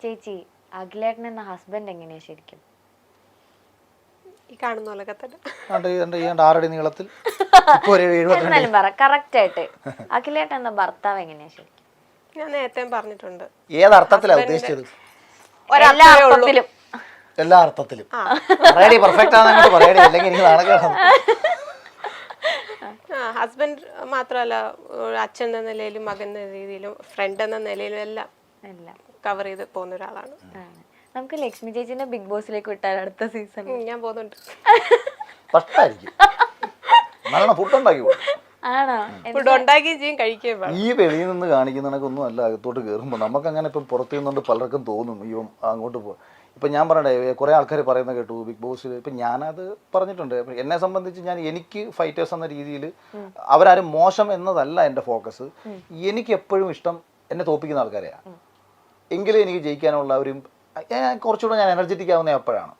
ചേച്ചി അഖിലേട്ടൻ എന്ന ഹസ്ബൻഡ് എങ്ങനെയാ ശരിക്കും? ഈ കാണുന്ന പോലൊക്കെ തന്നെ. 6 അടി നീളത്തിൽ എന്നാലും പറ കറക്റ്റ് ആയിട്ട് അഖിലേട്ടൻ എന്ന ഭർത്താവ് എങ്ങനെയാ ശരിക്കും? ഞാൻ നേരത്തെ പറഞ്ഞിട്ടുണ്ട്. ഏതർത്ഥത്തിലാണ് ഉദ്ദേശിച്ചത്? എല്ലാ അർത്ഥത്തിലും. എല്ലാ അർത്ഥത്തിലും പെർഫെക്റ്റ് ആണെന്ന് പറയണേ, അല്ലെങ്കിൽ എനിക്ക് നാണക്കേടാണ്. ഹസ്ബൻഡ് മാത്രമല്ല, അച്ഛൻ എന്ന നിലയിലും മകൻ എന്ന രീതിയിലും ഫ്രണ്ട് എന്ന നിലയിലും എല്ലാം കവർ ചെയ്ത് പോകുന്ന ഒരാളാണ്. നമുക്ക് ലക്ഷ്മി ചേച്ചിനെ ബിഗ് ബോസിലേക്ക് വിട്ടാൽ അടുത്ത സീസൺ ഞാൻ പോകുന്നുണ്ട്. ആണോ? ഫുഡ് ഉണ്ടാക്കുകയും ചെയ്യും, കഴിക്കുകയും വേണം. ഈ വെളിയിൽ നിന്ന് കാണിക്കുന്നതൊന്നും അല്ല. അകത്തോട്ട് കയറുമ്പോൾ നമുക്ക് അങ്ങനെ ഇപ്പം പുറത്തു നിന്നുകൊണ്ട് പലർക്കും തോന്നും ഇവൻ അങ്ങോട്ട് പോകും. ഇപ്പം ഞാൻ പറയണ്ടേ, കുറേ ആൾക്കാർ പറയുന്നത് കേട്ടു ബിഗ് ബോസിൽ. ഇപ്പം ഞാനത് പറഞ്ഞിട്ടുണ്ട്. എന്നെ സംബന്ധിച്ച് എനിക്ക് ഫൈറ്റേഴ്സ് എന്ന രീതിയിൽ അവരാരും മോശം എന്നതല്ല എൻ്റെ ഫോക്കസ്. എനിക്ക് എപ്പോഴും ഇഷ്ടം എന്നെ തോൽപ്പിക്കുന്ന ആൾക്കാരെയാണ്. എങ്കിലും എനിക്ക് ജയിക്കാനുള്ള ഒരു കുറച്ചുകൂടെ ഞാൻ എനർജറ്റിക് ആവുന്നത് എപ്പോഴാണ്.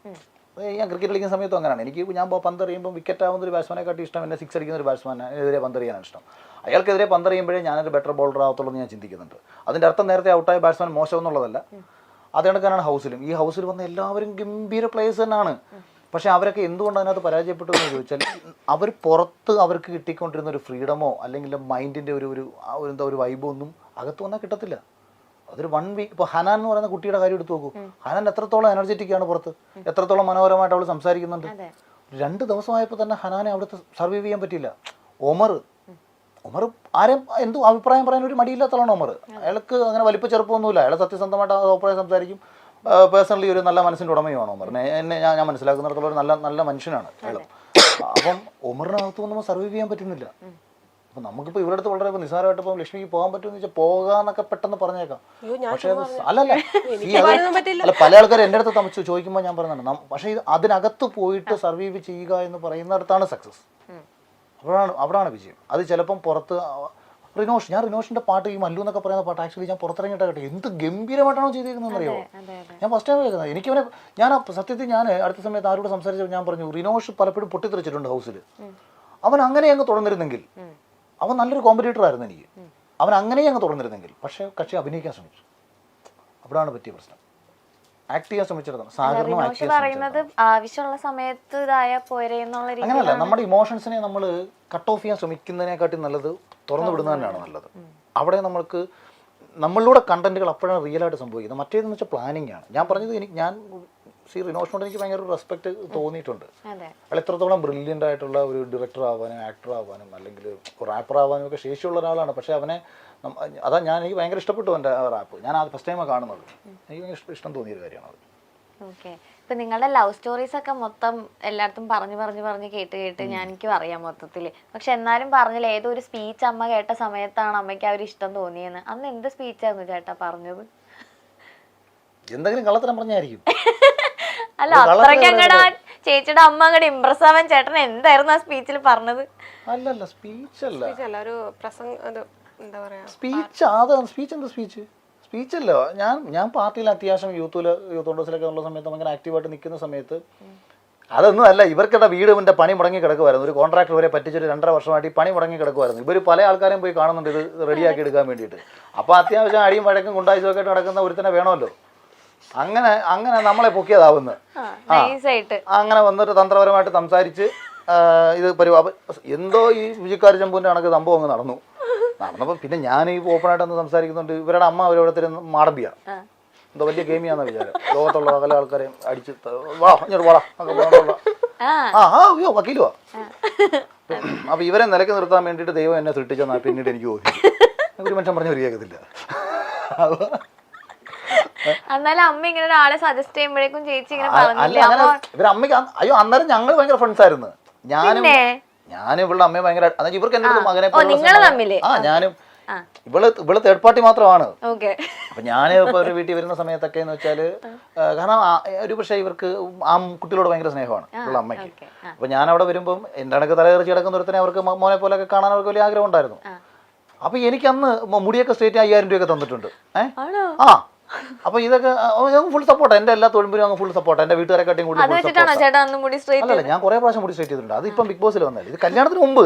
ഞാൻ ക്രിക്കറ്റ് കളിക്കുന്ന സമയത്തും അങ്ങനെയാണ്. ഞാൻ പന്ത് എറിയുമ്പോൾ വിക്കറ്റ് ആവുന്ന ഒരു ബാറ്റ്സ്മാനെക്കാട്ടി ഇഷ്ടം എന്നെ 6 അടിക്കുന്ന ഒരു ബാറ്റ്സ്മാനെതിരെ പന്ത് എറിയാനാണ് ഇഷ്ടം. അയാൾക്കെതിരെ പന്ത് എറിയുമ്പോഴേ ഞാനൊരു ബെറ്റർ ബോളർ ആവത്തുള്ളൂ എന്ന് ഞാൻ ചിന്തിക്കുന്നുണ്ട്. അതിൻ്റെ അർത്ഥം നേരത്തെ ഔട്ടായ ബാറ്റ്സ്മാൻ മോശം എന്നുള്ളതല്ല. അത് കണക്കാണ് ഹൗസിലും. ഈ ഹൗസിൽ വന്ന എല്ലാവരും ഗംഭീര പ്ലേയേഴ്സ് തന്നെയാണ്. പക്ഷേ അവരൊക്കെ എന്തുകൊണ്ട് അതിനകത്ത് പരാജയപ്പെട്ടു എന്ന് ചോദിച്ചാൽ അവർ പുറത്ത് അവർക്ക് കിട്ടിക്കൊണ്ടിരുന്ന ഒരു ഫ്രീഡമോ അല്ലെങ്കിൽ മൈൻഡിൻ്റെ ഒരു വൈബോ ഒന്നും അകത്ത് വന്നാൽ കിട്ടത്തില്ല. അതൊരു 1 വീക്ക്. ഇപ്പോൾ ഹനാൻ എന്ന് പറയുന്ന കുട്ടിയുടെ കാര്യം എടുത്ത് നോക്കൂ. ഹനാൻ എത്രത്തോളം എനർജറ്റിക് ആണ് പുറത്ത്, എത്രത്തോളം മനോഹരമായിട്ട് അവൾ സംസാരിക്കുന്നുണ്ട്. 2 ദിവസമായപ്പോൾ തന്നെ ഹനാനെ അവിടുത്തെ സർവൈവ് ചെയ്യാൻ പറ്റിയില്ല. ഒമർ ആരെയും എന്തു അഭിപ്രായം പറയാൻ ഒരു മടിയില്ലാത്തതാണ് ഒമർ. അയാൾക്ക് അങ്ങനെ വലിപ്പ ചെറുപ്പമൊന്നുമില്ല. അയാൾ സത്യസന്ധമായിട്ട് അഭിപ്രായം സംസാരിക്കും. പേഴ്സണലി ഒരു നല്ല മനസ്സിൻ്റെ ഉടമയുമാണ് ഒമറിനെ. ഞാൻ മനസ്സിലാക്കുന്നിടത്തോളം ഒരു നല്ല മനുഷ്യനാണ് അയാൾ. അപ്പം ഒമറിനകത്ത് നമ്മൾ സർവൈവ് ചെയ്യാൻ പറ്റുന്നില്ല. അപ്പം നമുക്കിപ്പോൾ ഇവരുടെ അടുത്ത് വളരെ നിസ്സാരമായിട്ട് ഇപ്പം ലക്ഷ്മിക്ക് പോകാൻ പറ്റുമെന്ന് വെച്ചാൽ പോകാന്നൊക്കെ പെട്ടെന്ന് പറഞ്ഞേക്കാം. പക്ഷേ അല്ല പല ആൾക്കാർ എൻ്റെ അടുത്ത് ചോദിക്കുമ്പോൾ ഞാൻ പറയുന്നുണ്ട്. പക്ഷേ അതിനകത്ത് പോയിട്ട് സർവൈവ് ചെയ്യുക എന്ന് പറയുന്നിടത്താണ് സക്സസ്. അവിടാണ് വിജയം. അത് ചിലപ്പം പുറത്ത് ഞാൻ റിനോഷിന്റെ പാട്ട്, ഈ മല്ലു എന്നൊക്കെ പറയുന്ന പാട്ട് ആക്ച്വലി ഞാൻ പുറത്തിറങ്ങിയിട്ടാ കേട്ടോ. എന്ത് ഗംഭീരമായിട്ടാണോ ചെയ്തേക്കുന്നതെന്ന് അറിയോ? ഞാൻ ഫസ്റ്റ് ടൈം കേൾക്കുന്നത്. എനിക്കവനെ സത്യത്തിൽ ഞാൻ അടുത്ത സമയത്ത് ആരോട് സംസാരിച്ചപ്പോൾ ഞാൻ പറഞ്ഞു, റിനോഷ് പലപ്പോഴും പൊട്ടിത്തെറിച്ചിട്ടുണ്ട് ഹൗസിൽ. അവൻ അങ്ങനെ അങ്ങ് തുടർന്നിരുന്നെങ്കിൽ അവൻ നല്ലൊരു കോമ്പറ്റീറ്റർ ആയിരുന്നു എനിക്ക്. അവൻ അങ്ങനെ അങ്ങ് തുടർന്നിരുന്നെങ്കിൽ. പക്ഷേ കക്ഷി അഭിനയിക്കാൻ ശ്രമിച്ചു. അവിടാണ് പറ്റിയ പ്രശ്നം. ആക്ട് ചെയ്യാൻ ശ്രമിച്ചിടത്താണ്. ആവശ്യമുള്ള സമയത്ത് അങ്ങനെയല്ല. നമ്മുടെ ഇമോഷൻസിനെ നമ്മൾ കട്ട് ഓഫ് ചെയ്യാൻ ശ്രമിക്കുന്നതിനെക്കാട്ടി നല്ലത് തുറന്നു വിടുന്നത് തന്നെയാണ് നല്ലത്. അവിടെ നമ്മളിലൂടെ കണ്ടന്റുകൾ അപ്പോഴാണ് റിയൽ ആയിട്ട് സംഭവിക്കുന്നത്. മറ്റേതെന്ന് വെച്ചാൽ പ്ലാനിങ് ആണ്. ഞാൻ പറഞ്ഞത് ഞാൻ റിനോഷിനോട് എനിക്ക് ഭയങ്കര ഒരു റെസ്പെക്ട് തോന്നിയിട്ടുണ്ട്. അയാൾ എത്രത്തോളം ബ്രില്യൻ്റ് ആയിട്ടുള്ള ഒരു ഡയറക്ടർ ആവാനും ആക്ടർ ആവാനും അല്ലെങ്കിൽ റാപ്പർ ആവാനും ഒക്കെ ശേഷിയുള്ള ഒരാളാണ്. പക്ഷേ എനിക്ക് ഭയങ്കര ഇഷ്ടപ്പെട്ടു എൻ്റെ റാപ്പ്. ഞാൻ അത് ഫസ്റ്റ് ടൈമാണ് കാണുന്നത്. എനിക്ക് ഭയങ്കര ഇഷ്ടം തോന്നിയൊരു കാര്യമാണ് അത്. ഓക്കെ. ഇപ്പം നിങ്ങളുടെ ലവ് സ്റ്റോറീസ് ഒക്കെ മൊത്തം എല്ലായിടത്തും പറഞ്ഞ് കേട്ട് എനിക്കും അറിയാം മൊത്തത്തിൽ. പക്ഷെ എന്നാലും പറഞ്ഞില്ല, ഏതോ ഒരു സ്പീച്ച് അമ്മ കേട്ട സമയത്താണ് അമ്മയ്ക്ക് ആ ഒരു ഇഷ്ടം തോന്നിയെന്ന്. അന്ന് എന്ത് സ്പീച്ചായിരുന്നു ചേട്ടാ പറഞ്ഞത്? എന്തെങ്കിലും കള്ളത്തരം പറഞ്ഞായിരിക്കും. അല്ല, അത്രയ്ക്ക് അങ്ങടെ ചേച്ചിയുടെ അമ്മ അങ്ങോട്ട് ഇംപ്രസ് ആവാൻ ചേട്ടൻ എന്തായിരുന്നു ആ സ്പീച്ചിൽ പറഞ്ഞത്? അല്ലല്ല, സ്പീച്ചല്ല, ഒരു പ്രസംഗം. എന്താ പറയാ, സ്പീച്ചല്ലോ. ഞാൻ പാർട്ടിയിൽ അത്യാവശ്യം യൂത്ത് കോൺഗ്രസിലൊക്കെ ഉള്ള സമയത്ത് ഭയങ്കര ആക്റ്റീവായിട്ട് നിൽക്കുന്ന സമയത്ത് അതൊന്നും അല്ല. ഇവർക്കിടെ വീടിൻ്റെ പണി മുടങ്ങി കിടക്കുമായിരുന്നു. ഒരു കോൺട്രാക്ടർ വരെ പറ്റിച്ചൊരു 2.5 വർഷമായിട്ട് ഈ പണി മുടങ്ങി കിടക്കുമായിരുന്നു. ഇവർ പല ആൾക്കാരെയും പോയി കാണുന്നുണ്ട് ഇത് റെഡിയാക്കി എടുക്കാൻ വേണ്ടിയിട്ട്. അപ്പോൾ അത്യാവശ്യം അടിയും വഴക്കും കൊണ്ടായിച്ചൊക്കെ നടക്കുന്ന ഒരുത്തനെ വേണമല്ലോ. അങ്ങനെ നമ്മളെ പൊക്കിയതാവുന്നത്. അങ്ങനെ വന്നിട്ട് തന്ത്രപരമായിട്ട് സംസാരിച്ച് ഇത് എന്തോ ഈ വിജിക്കാരി ചമ്പൂൻ്റെ കണക്ക് സംഭവം അങ്ങ് നടന്നപ്പോൾ പിന്നെ ഞാൻ ഈ ഓപ്പണായിട്ടൊന്ന് സംസാരിക്കുന്നുണ്ട്. ഇവരുടെ അമ്മ അവരവിടെ തരുന്ന മാടമ്പിയ എന്തോ വലിയ ഗെയിമിയാണെന്ന വിചാരം. ലോകത്തുള്ള പല ആൾക്കാരെയും അടിച്ച് അയ്യോ വക്കീലുവാ. അപ്പൊ ഇവരെ നിലക്ക് നിർത്താൻ വേണ്ടിയിട്ട് ദൈവം എന്നെ സൃഷ്ടിച്ചെന്നാ പിന്നീട് എനിക്ക് തോന്നി. ഒരു മനുഷ്യൻ പറഞ്ഞു ശരിയാക്കത്തില്ല. എന്നാലും അമ്മ ഇങ്ങനെ ഒരാളെ സജസ്റ്റ് ചെയ്യുമ്പോഴേക്കും ചേച്ചി ഇങ്ങനെ ഇവരെ അമ്മയ്ക്ക് അയ്യോ അന്നേരം ഞങ്ങൾ ഭയങ്കര ഫ്രണ്ട്സ് ആയിരുന്നു. ഞാനും ഇവളുടെ അമ്മയെ ഭയങ്കര ഇവർക്ക് എന്റെ മകനെ ഞാനും ഇവള് തേർഡ് പാർട്ടി മാത്രമാണ്. അപ്പൊ ഞാൻ ഇപ്പൊ ഒരു വീട്ടിൽ വരുന്ന സമയത്തൊക്കെ എന്ന് വെച്ചാല് കാരണം ഒരു പക്ഷേ ഇവർക്ക് ആ കുട്ടികളോട് ഭയങ്കര സ്നേഹമാണ് ഇവളുടെ അമ്മയ്ക്ക്. അപ്പൊ ഞാൻ അവിടെ വരുമ്പം എന്റെ കണക്ക് തലകറിച്ച് കിടക്കുന്ന ഒരുത്തനെ അവർക്ക് മോനെ പോലെയൊക്കെ കാണാൻ അവർക്ക് വലിയ ആഗ്രഹം ഉണ്ടായിരുന്നു. അപ്പൊ എനിക്ക് അന്ന് മുടിയൊക്കെ സ്ട്രേറ്റ് 5000 രൂപയൊക്കെ തന്നിട്ടുണ്ട്. അപ്പൊ ഇതൊക്കെ ഫുൾ സപ്പോർട്ട്. എന്റെ എല്ലാ തൊഴിലും അങ്ങ് ഫുൾ സപ്പോർട്ട്. എന്റെ വീട്ടുകാരെക്കാട്ടിയും കൂടുതൽ അല്ലല്ല, ഞാൻ കുറെ പ്രാവശ്യം മുടി സ്ട്രേറ്റ് ചെയ്തിട്ടുണ്ട്. അത് ഇപ്പം ബിഗ് ബോസിൽ വന്നാല് ഇത് കല്യാണത്തിന് മുമ്പ്,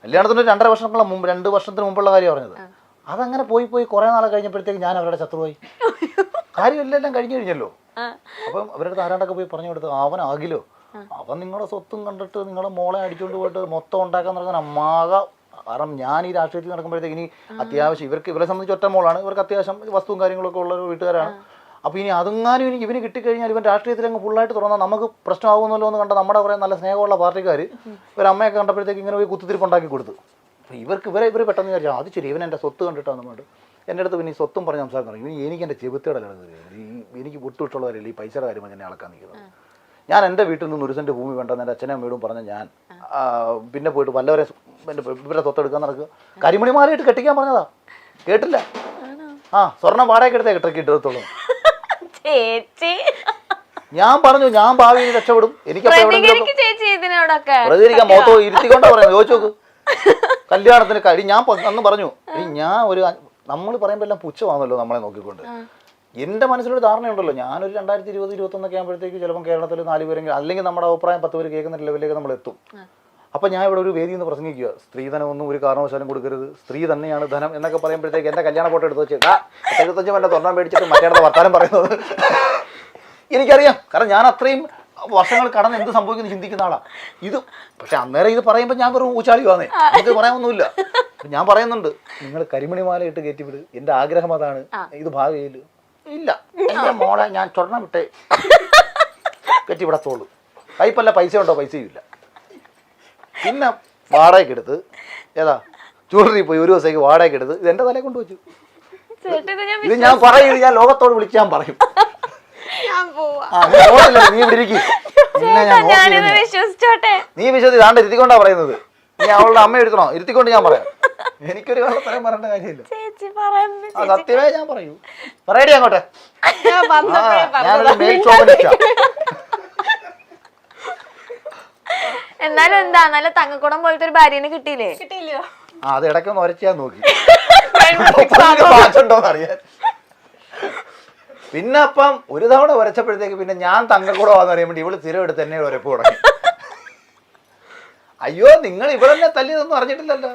കല്യാണത്തിന് 2.5 വർഷത്തിന് മുമ്പുള്ള കാര്യമാണ് പറഞ്ഞത്. അതങ്ങനെ പോയി പോയി കുറേ നാളെ കഴിഞ്ഞപ്പോഴത്തേക്ക് ഞാൻ അവരുടെ ശത്രുവായി. കാര്യമെല്ലാം കഴിഞ്ഞു കഴിഞ്ഞല്ലോ. അപ്പം അവരുടെ ആരാണ്ടൊക്കെ പോയി പറഞ്ഞു കൊടുത്തു, അവനാകിലോ, അവൻ നിങ്ങളുടെ സ്വത്തും കണ്ടിട്ട് നിങ്ങളുടെ മോളെ അടിച്ചുകൊണ്ട് പോയിട്ട് മൊത്തം ഉണ്ടാക്കാൻ നടക്കുന്ന അമ്മാക. കാരണം ഞാൻ ഈ രാഷ്ട്രീയത്തിൽ നടക്കുമ്പോഴത്തേക്ക് ഇനി അത്യാവശ്യം ഇവരെ സംബന്ധിച്ച് ഒറ്റ മോളാണ്, ഇവർക്ക് അത്യാവശ്യം വസ്തുവും കാര്യങ്ങളൊക്കെ ഉള്ള ഒരു വീട്ടുകാരാണ്. അപ്പോൾ ഇനി അതെങ്ങാനും എനിക്ക് ഇവന് കിട്ടിക്കഴിഞ്ഞാൽ ഇവൻ രാഷ്ട്രീയത്തിൽ അങ്ങ് ഫുള്ളായിട്ട് തുറന്നാൽ നമുക്ക് പ്രശ്നമാകുമല്ലോ എന്ന് കണ്ട നമ്മുടെ കുറേ നല്ല സ്നേഹമുള്ള പാർട്ടിക്കാർ ഇവരമ്മയൊക്കെ കണ്ടപ്പോഴത്തേക്ക് ഇങ്ങനെ പോയി കുത്തിത്തിരിപ്പുണ്ടാക്കി കൊടുത്തു. അപ്പോൾ ഇവർ പെട്ടെന്ന് വിചാരിച്ചാൽ അത് ശരി, ഇവൻ എൻ്റെ സ്വത്ത് കണ്ടിട്ടാണ് വേണ്ട. എൻ്റെ അടുത്ത് പിന്നെ ഈ സ്വത്തും പറഞ്ഞ് സംസാരം തുടങ്ങി. ഇനി എനിക്ക് എൻ്റെ ചെബുത്തേടല്ല, എനിക്ക് വിട്ടുവിട്ടുള്ള കാര്യമില്ല, ഈ പൈസയുടെ കാര്യം എന്നെ അളക്കാൻ നിൽക്കുന്നത്. ഞാൻ എൻ്റെ വീട്ടിൽ നിന്ന് 1 സെൻറ്റ് ഭൂമി വേണ്ടെന്ന് എൻ്റെ അച്ഛനും അമ്മയോടും പറഞ്ഞ ഞാൻ പിന്നെ പോയിട്ട് വല്ലവരെ ഇവരുടെ സ്വത്തെടുക്കാൻ നടക്കുക. കരിമണിമാലയിട്ട് കെട്ടിക്കാൻ പറഞ്ഞതാ, കേട്ടില്ല. സ്വർണ്ണം വാടകയ്ക്ക് എടുത്തേ കിട്ടത്തുള്ളൂ. ഞാൻ പറഞ്ഞു ഞാൻ ഭാവിയിൽ രക്ഷപ്പെടും, എനിക്ക് പ്രതികരിക്കാൻ മൊത്തം ഇരുത്തിക്കൊണ്ടാ പറയുന്നത്. ചോദിച്ചു നോക്ക്, കല്യാണത്തിന് കഴി ഞാൻ അന്ന് പറഞ്ഞു, ഞാൻ ഒരു നമ്മൾ പറയുമ്പോൾ എല്ലാം പുച്ഛമാണല്ലോ നമ്മളെ നോക്കിക്കൊണ്ട്. എൻ്റെ മനസ്സിലൊരു ധാരണയുണ്ടല്ലോ, ഞാനൊരു 2020-2021 ആകുമ്പോഴത്തേക്ക് ചിലപ്പോൾ കേരളത്തിൽ 4 പേരെങ്കിലും അല്ലെങ്കിൽ നമ്മുടെ അഭിപ്രായം 10 പേര് കേൾക്കുന്ന ലെവലിലേക്ക് നമ്മൾ എത്തും. അപ്പം ഞാൻ ഇവിടെ ഒരു വേദിയിൽ നിന്ന് പ്രസംഗിക്കുക, സ്ത്രീധനം ഒന്നും ഒരു കാരണവശാലും കൊടുക്കരുത്, സ്ത്രീ തന്നെയാണ് ധനം എന്നൊക്കെ പറയുമ്പോഴത്തേക്ക് എൻ്റെ കല്യാണ ഫോട്ടോ എടുത്ത് വെച്ച് 75 വേണ്ട സ്വർണ്ണം മേടിച്ചിട്ട് മറ്റേ വർത്താനം പറയുന്നത് എനിക്കറിയാം. കാരണം ഞാൻ അത്രയും വർഷങ്ങൾ കടന്ന് എന്ത് സംഭവിക്കുന്നു ചിന്തിക്കുന്ന ആളാണ് ഇത്. പക്ഷെ അന്നേരം ഇത് പറയുമ്പോൾ ഞാൻ വെറും ഊച്ചാളിയുവാന്നേ, എനിക്ക് പറയാനൊന്നുമില്ല. ഞാൻ പറയുന്നുണ്ട്, നിങ്ങൾ കരിമണിമാല ഇട്ട് കയറ്റിവിട്, എൻ്റെ ആഗ്രഹം അതാണ്. ഇത് ഭാവിയിൽ ഇല്ല, എൻ്റെ മോളെ ഞാൻ സ്വർണ്ണം വിട്ടേ കെട്ടിവിടത്തോളൂ. കയ്പല്ല, പൈസ ഉണ്ടോ, പൈസയും ഇല്ല. പിന്നെ വാടകയ്ക്ക് എടുത്ത് ജ്വല്ലറി പോയി ഒരു ദിവസത്തേക്ക് വാടകയ്ക്ക് എടുത്ത് ഇത് എൻ്റെ തലയെ കൊണ്ടുവച്ചു. ഇത് ഞാൻ പറയും, ഞാൻ ലോകത്തോട് വിളിച്ച് ഞാൻ പറയും, നീ ഇവിടെ ഇരിക്കും, നീ വിശ്വസിച്ച് ഇരുത്തിക്കൊണ്ടാ പറയുന്നത്. നീ അവളുടെ അമ്മ എടുക്കണോ, ഇരുത്തിക്കൊണ്ട് ഞാൻ പറയാം. എനിക്കൊരു കള്ളത്തരം പറയേണ്ട കാര്യമില്ല, സത്യമേ ഞാൻ പറയൂ. പറയടി അങ്ങോട്ടെ, ഞാനൊരു മെയിൽ ഷോപ്പിനിസ്റ്റാ. എന്നാലും എന്താ നല്ല തങ്കക്കുടം പോലത്തെ ഒരു ഭാര്യനെ കിട്ടിയില്ലേ? അത് ഇടയ്ക്കൊന്ന് ഉരച്ചാൻ നോക്കി ഉണ്ടോന്ന് അറിയാൻ. പിന്നെ അപ്പം ഒരു തവണ ഉരച്ചപ്പോഴത്തേക്ക് പിന്നെ ഞാൻ തങ്കക്കുടമാന്ന് അറിയാൻ വേണ്ടി ഇവള് സ്ഥിരം എടുത്ത് എന്നെ ഉരപ്പ് തുടങ്ങി. അയ്യോ, നിങ്ങൾ ഇവളെന്നെ തല്ലിയതൊന്നും അറിഞ്ഞിട്ടില്ലല്ലോ.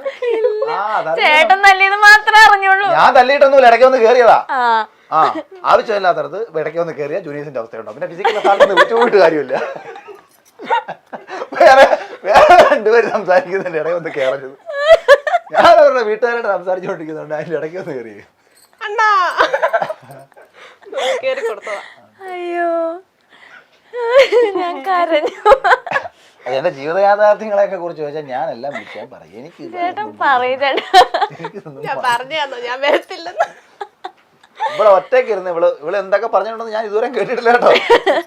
ചേട്ടൻ തല്ലിയത് മാത്രമേ അറിഞ്ഞുള്ളൂ. ഞാൻ തല്ലിയിട്ടൊന്നുമില്ല, ഇടയ്ക്ക് ഒന്ന് കയറിയതാ. ആവശ്യമില്ലാത്തടത്ത് ഇടയ്ക്ക് ഒന്ന് കയറിയാ ജൂനിയേഴ്സിന്റെ അവസ്ഥയുണ്ടോ. പിന്നെ ഫിസിക്കൽ സ്ഥലത്ത് വിട്ടുപോയിട്ട് കാര്യമില്ല. വേറെ 2 പേര് സംസാരിക്കുന്നതിന്റെ ഇടയിൽ ഒന്ന് കയറരുത്. ഞാൻ അവരുടെ വീട്ടുകാരോട് സംസാരിച്ചുകൊണ്ടിരിക്കുന്നുണ്ട്, അതിന്റെ ഇടയ്ക്ക് ഒന്ന് കയറി. അയ്യോ, ഞാൻ കരഞ്ഞു. എന്റെ ജീവിത യാഥാർത്ഥ്യങ്ങളെയൊക്കെ കുറിച്ച് ചോദിച്ചാൽ ഞാനെല്ലാം വിളിക്കാൻ പറയും. എനിക്ക് ഇവിടെ ഒറ്റയ്ക്ക് ഇരുന്ന് ഇവള് എന്തൊക്കെ പറഞ്ഞിട്ടുണ്ടെന്ന് ഞാൻ ഇതുവരെ കേട്ടിട്ടില്ല കേട്ടോ.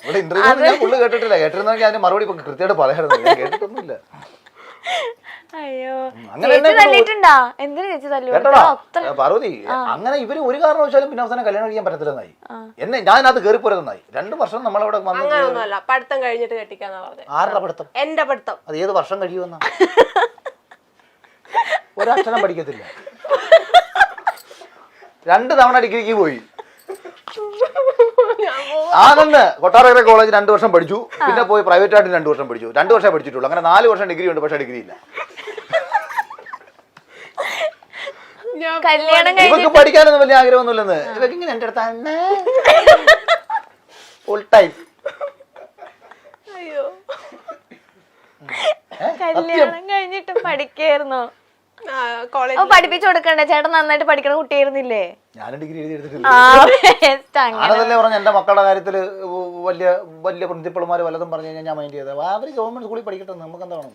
ഇവിടെ ഇന്റർവ്യൂ ഞാൻ ഫുള്ള് കേട്ടിട്ടില്ല. കേട്ടിരുന്നെങ്കിൽ അതിന് മറുപടി ഇപ്പൊ കൃത്യമായിട്ട് പറയാറുണ്ട്. ഞാൻ കേട്ടിട്ടൊന്നുമില്ല. പാർവതി, അങ്ങനെ ഇവര് ഒരു കാരണവശാലും പിന്നെ അവസാനം കല്യാണം കഴിക്കാൻ പറ്റത്തില്ലെന്നായി. ഞാൻ അത് കയറിപ്പോരുന്നായി. 2 വർഷം നമ്മളവിടെ പഠിത്തം കഴിഞ്ഞിട്ട് കെട്ടിക്കാന്നാ പറഞ്ഞത്. ആരുടെ പഠിത്തം? എന്റെ പഠിത്തം. അത് ഏത് വർഷം കഴിയുമെന്നാ? ഒരക്ഷരം പഠിക്കത്തില്ല. 2 തവണ ഡിഗ്രിക്ക് പോയി. ആനന്ദ് കൊട്ടാരക്കര കോളേജ് 2 വർഷം പഠിച്ചു. പിന്നെ പോയി പ്രൈവറ്റ് ആയിട്ട് 2 വർഷം പഠിച്ചു. 2 വർഷം പഠിച്ചിട്ടുള്ളൂ. അങ്ങനെ 4 വർഷം ഡിഗ്രി ഉണ്ട്, പക്ഷെ ഡിഗ്രി ഇല്ല. ഇവർക്ക് പഠിക്കാനൊന്നും വലിയ ആഗ്രഹമൊന്നുമില്ലെന്ന്. ഇവർക്ക് ഇങ്ങനെ എന്റെ അടുത്ത് ഫുൾ ടൈം. കല്യാണം കഴിഞ്ഞിട്ട് പഠിക്കായിരുന്നോ? പഠിപ്പിച്ചു കൊടുക്കണ്ടേ? ചേട്ടൻ നന്നായിട്ട് പഠിക്കണ കുട്ടിയായിരുന്നില്ലേ? ഞാനും ഡിഗ്രി എഴുതി എടുത്തിട്ടില്ല. അതല്ലേ പറഞ്ഞ എന്റെ മക്കളുടെ കാര്യത്തില് വലിയ വലിയ പ്രിൻസിപ്പൾമാര് വല്ലതും പറഞ്ഞു കഴിഞ്ഞാൽ ഞാൻ മൈൻഡ് ചെയ്തത്. അവര് ഗവൺമെന്റ് സ്കൂളിൽ പഠിക്കട്ടെ, നമുക്ക് എന്താ വേണം.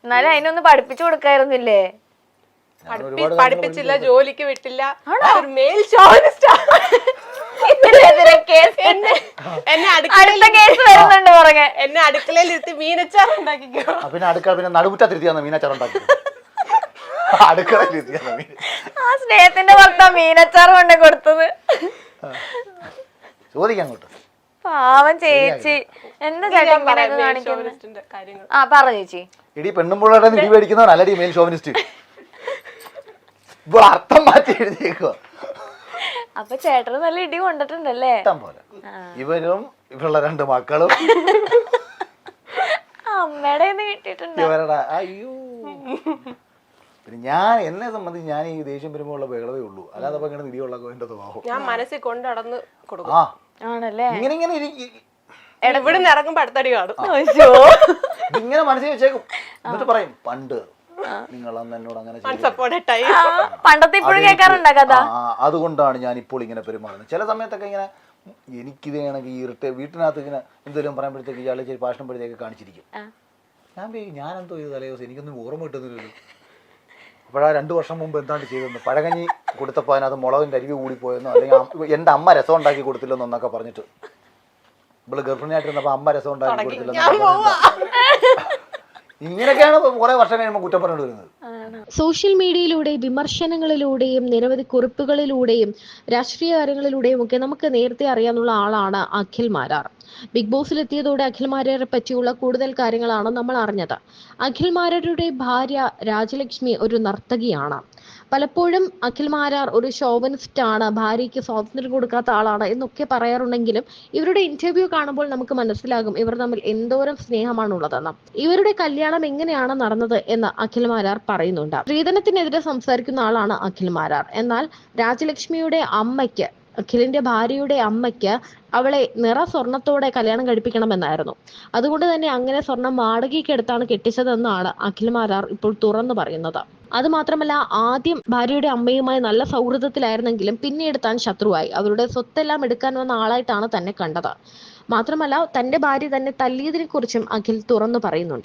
എന്നാലും അതിനൊന്ന് പഠിപ്പിച്ചു കൊടുക്കായിരുന്നില്ലേ? പഠിപ്പിച്ചില്ല, ജോലിക്ക് വിട്ടില്ല. എന്നെ അടുക്കളയിൽ ഇരുത്തി മീനച്ചാർ ഉണ്ടാക്കിക്കോ. പിന്നെ അടുക്കള പിന്നെ നടുമുറ്റത്തിരുത്തിയാന്ന് മീനച്ചാർ ഉണ്ടാക്കി. അടുക്കളയിൽ ആ സ്നേഹത്തിന്റെ പുറത്താ മീനച്ചാർ കൊണ്ട് കൊടുത്തത്. ചോദിക്കാൻ അങ്ങോട്ട്. പാവം ചേച്ചി, എന്താ ചേട്ടൻ ഇങ്ങനെയൊക്കെ കാണിക്കുന്നത്? ആ പറ ചേച്ചി. ഇടി പെണ്ണുമ്പോഴാണ് നിധി മേടിക്കുന്നവനല്ലടി മെയിൽ ഷോവിനിസ്റ്റ്. ഇപ്പോൾ അർത്ഥം മാറ്റി എഴുതിയേക്കോ. അപ്പൊ ചേട്ടന് നല്ല ഇടി കൊണ്ടിട്ടുണ്ടല്ലേ? പോലെ ഇവരും ഇവരുടെ 2 മക്കളും അമ്മയുടെ കിട്ടിയിട്ടുണ്ട്. ഇവരുടെ അയ്യോ. പിന്നെ ഞാൻ എന്നെ സംബന്ധിച്ച് ഞാൻ ഈ ദേഷ്യം വരുമ്പോൾ ഉള്ള ബഹളവേ ഉള്ളൂ, അല്ലാതെ അപ്പൊ ഇങ്ങനെ നിടിയുള്ള എൻ്റെ സ്വഭാവം. ഞാൻ മനസ്സിൽ കൊണ്ട് നടന്ന് കൊടുക്കും. ആ ആണല്ലേ? ഇങ്ങനെ ഇങ്ങനെ ഇവിടെ നിന്ന് ഇറങ്ങുമ്പോ അടുത്തടി കാണും. ഇങ്ങനെ മനസ്സിൽ വെച്ചേക്കും. എന്നിട്ട് പറയും പണ്ട് നിങ്ങൾ അന്ന് എന്നോട് അങ്ങനെ പണ്ടത്തെ ഇപ്പോഴും കേൾക്കാറുണ്ടോ കഥ? അതുകൊണ്ടാണ് ഞാൻ ഇപ്പോൾ ഇങ്ങനെ പെരുമാറുന്നത്. ചില സമയത്തൊക്കെ ഇങ്ങനെ എനിക്കിത് വേണമെങ്കിൽ വീട്ടിനകത്ത് ഇങ്ങനെ എന്തെങ്കിലും പറയുമ്പോഴത്തേക്ക് ഇയാൾ ഇച്ചിരി ഭാഷണപ്പെടുത്തേക്ക് കാണിച്ചിരിക്കും. ഞാനെന്തോ ഇത് തലേദിവസം എനിക്കൊന്നും ഓർമ്മ കിട്ടുന്നില്ലല്ലോ. അപ്പോഴാ 2 വർഷം മുമ്പ് എന്താണ്ട് ചെയ്തെന്ന്, പഴകഞ്ഞി കൊടുത്തപ്പോൾ അതിനകത്ത് മുളകിൻ്റെ അരിവ് കൂടിപ്പോയെന്നോ അല്ലെങ്കിൽ എൻ്റെ അമ്മ രസം ഉണ്ടാക്കി കൊടുത്തില്ലെന്നോ എന്നൊക്കെ പറഞ്ഞിട്ട്, ഇവള് ഗർഭിണിയായിട്ടിരുന്നപ്പോൾ അമ്മ രസം ഉണ്ടാക്കി കൊടുത്തില്ലെന്നോ. ഇങ്ങനെയൊക്കെയാണ് കുറെ വർഷം കഴിയുമ്പോൾ കുറ്റം പറഞ്ഞു വരുന്നത്. സോഷ്യൽ മീഡിയയിലൂടെ വിമർശനങ്ങളിലൂടെയും നിരവധി കുറിപ്പുകളിലൂടെയും രാഷ്ട്രീയ കാര്യങ്ങളിലൂടെയും ഒക്കെ നമുക്ക് നേരത്തെ അറിയാവുന്ന ആളാണ് അഖിൽ മാരാർ. ബിഗ് ബോസിലെത്തിയതോടെ അഖിൽ മാരാറെ പറ്റിയുള്ള കൂടുതൽ കാര്യങ്ങളാണ് നമ്മൾ അറിഞ്ഞത്. അഖിൽ മാരാരുടെ ഭാര്യ രാജലക്ഷ്മി ഒരു നർത്തകിയാണ്. പലപ്പോഴും അഖിൽ മാരാർ ഒരു ഷോവനിസ്റ്റ് ആണ്, ഭാര്യയ്ക്ക് സ്വാതന്ത്ര്യം കൊടുക്കാത്ത ആളാണ് എന്നൊക്കെ പറയാറുണ്ടെങ്കിലും ഇവരുടെ ഇന്റർവ്യൂ കാണുമ്പോൾ നമുക്ക് മനസ്സിലാകും ഇവർ തമ്മിൽ എന്തോരം സ്നേഹമാണുള്ളതെന്ന്. ഇവരുടെ കല്യാണം എങ്ങനെയാണ് നടന്നത് എന്ന് അഖിൽ മാരാർ പറയുന്നുണ്ട്. സ്ത്രീധനത്തിനെതിരെ സംസാരിക്കുന്ന ആളാണ് അഖിൽ മാരാർ. എന്നാൽ രാജലക്ഷ്മിയുടെ അമ്മയ്ക്ക്, അഖിലിന്റെ ഭാര്യയുടെ അമ്മയ്ക്ക് അവളെ സ്വർണത്തോടെ കല്യാണം കഴിപ്പിക്കണമെന്നായിരുന്നു. അതുകൊണ്ട് തന്നെ അങ്ങനെ സ്വർണം വാടകയ്ക്ക് എടുത്താണ് കെട്ടിച്ചതെന്നാണ് അഖിൽ മാരാർ ഇപ്പോൾ തുറന്നു പറയുന്നത്. അതുമാത്രമല്ല, ആദ്യം ഭാര്യയുടെ അമ്മയുമായി നല്ല സൗഹൃദത്തിലായിരുന്നെങ്കിലും പിന്നീട് താൻ ശത്രുവായി, അവരുടെ സ്വത്തെല്ലാം എടുക്കാൻ വന്ന ആളായിട്ടാണ് തന്നെ കണ്ടത്. മാത്രമല്ല, തന്റെ ഭാര്യ തന്നെ തല്ലിയതിനെ കുറിച്ചും അഖിൽ തുറന്നു പറയുന്നുണ്ട്.